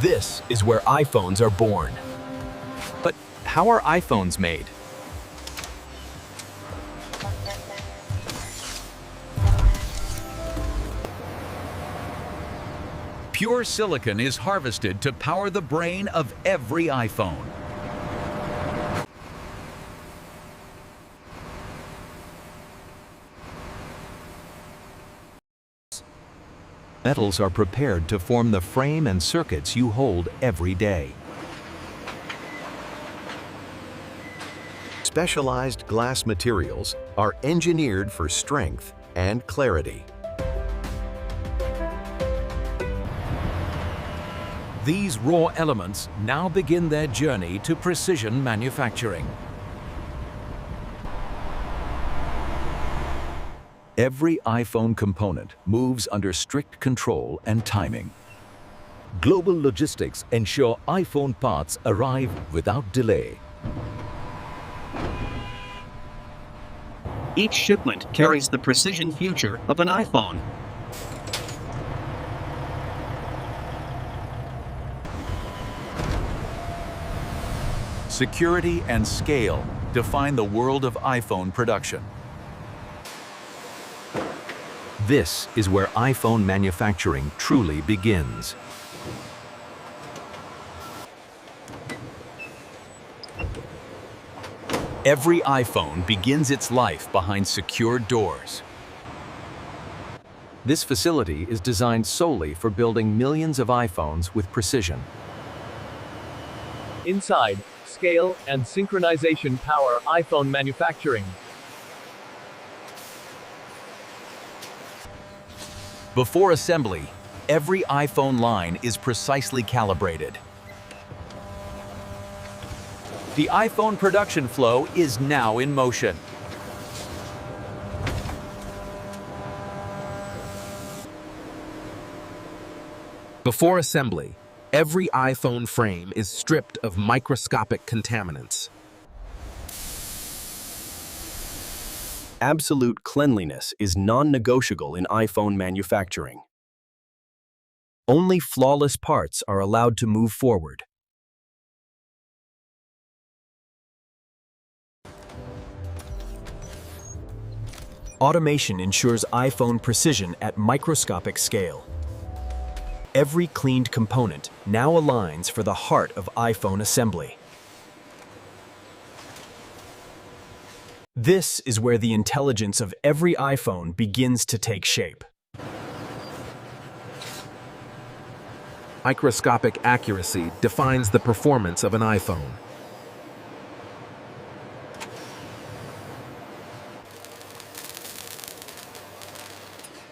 This is where iPhones are born. But how are iPhones made? Pure silicon is harvested to power the brain of every iPhone. Metals are prepared to form the frame and circuits you hold every day. Specialized glass materials are engineered for strength and clarity. These raw elements now begin their journey to precision manufacturing. Every iPhone component moves under strict control and timing. Global logistics ensure iPhone parts arrive without delay. Each shipment carries the precision future of an iPhone. Security and scale define the world of iPhone production. This is where iPhone manufacturing truly begins. Every iPhone begins its life behind secured doors. This facility is designed solely for building millions of iPhones with precision. Inside, scale and synchronization power iPhone manufacturing. Before assembly, every iPhone line is precisely calibrated. The iPhone production flow is now in motion. Before assembly, every iPhone frame is stripped of microscopic contaminants. Absolute cleanliness is non-negotiable in iPhone manufacturing. Only flawless parts are allowed to move forward. Automation ensures iPhone precision at microscopic scale. Every cleaned component now aligns for the heart of iPhone assembly. This is where the intelligence of every iPhone begins to take shape. Microscopic accuracy defines the performance of an iPhone.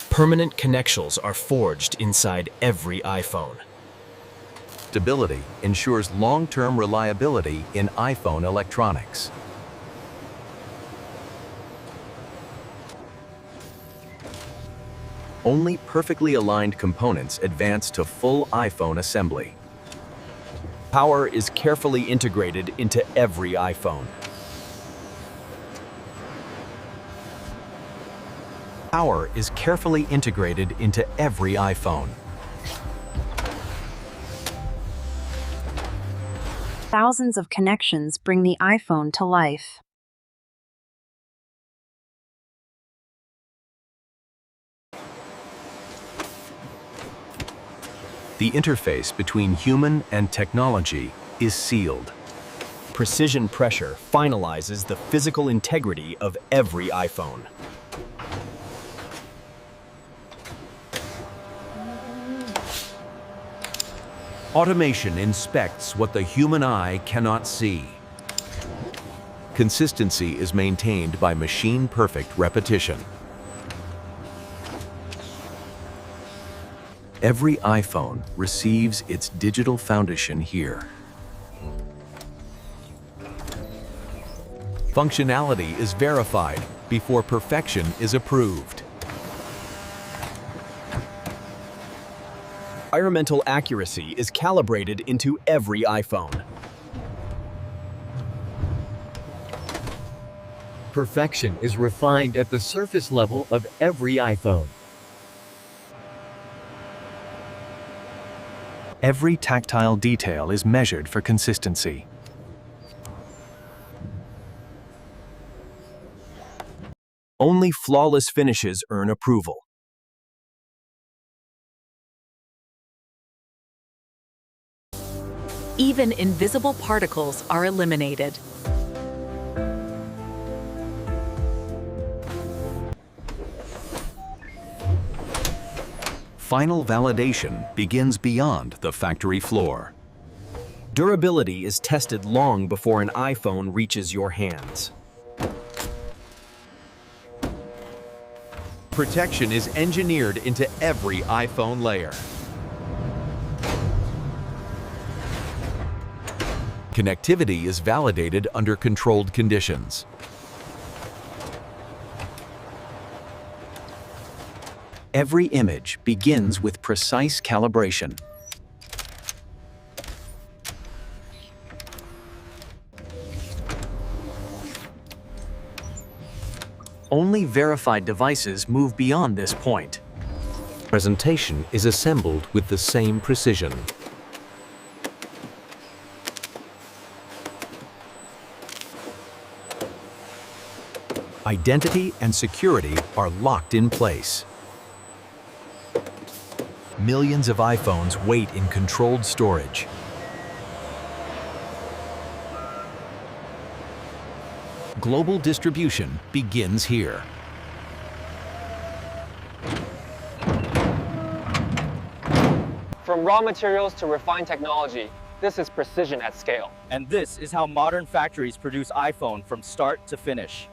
Permanent connections are forged inside every iPhone. Stability ensures long-term reliability in iPhone electronics. Only perfectly aligned components advance to full iPhone assembly. Power is carefully integrated into every iPhone. Power is carefully integrated into every iPhone. Thousands of connections bring the iPhone to life. The interface between human and technology is sealed. Precision pressure finalizes the physical integrity of every iPhone. Automation inspects what the human eye cannot see. Consistency is maintained by machine-perfect repetition. Every iPhone receives its digital foundation here. Functionality is verified before perfection is approved. Environmental accuracy is calibrated into every iPhone. Perfection is refined at the surface level of every iPhone. Every tactile detail is measured for consistency. Only flawless finishes earn approval. Even invisible particles are eliminated. Final validation begins beyond the factory floor. Durability is tested long before an iPhone reaches your hands. Protection is engineered into every iPhone layer. Connectivity is validated under controlled conditions. Every image begins with precise calibration. Only verified devices move beyond this point. Presentation is assembled with the same precision. Identity and security are locked in place. Millions of iPhones wait in controlled storage. Global distribution begins here. From raw materials to refined technology, this is precision at scale. And this is how modern factories produce iPhone from start to finish.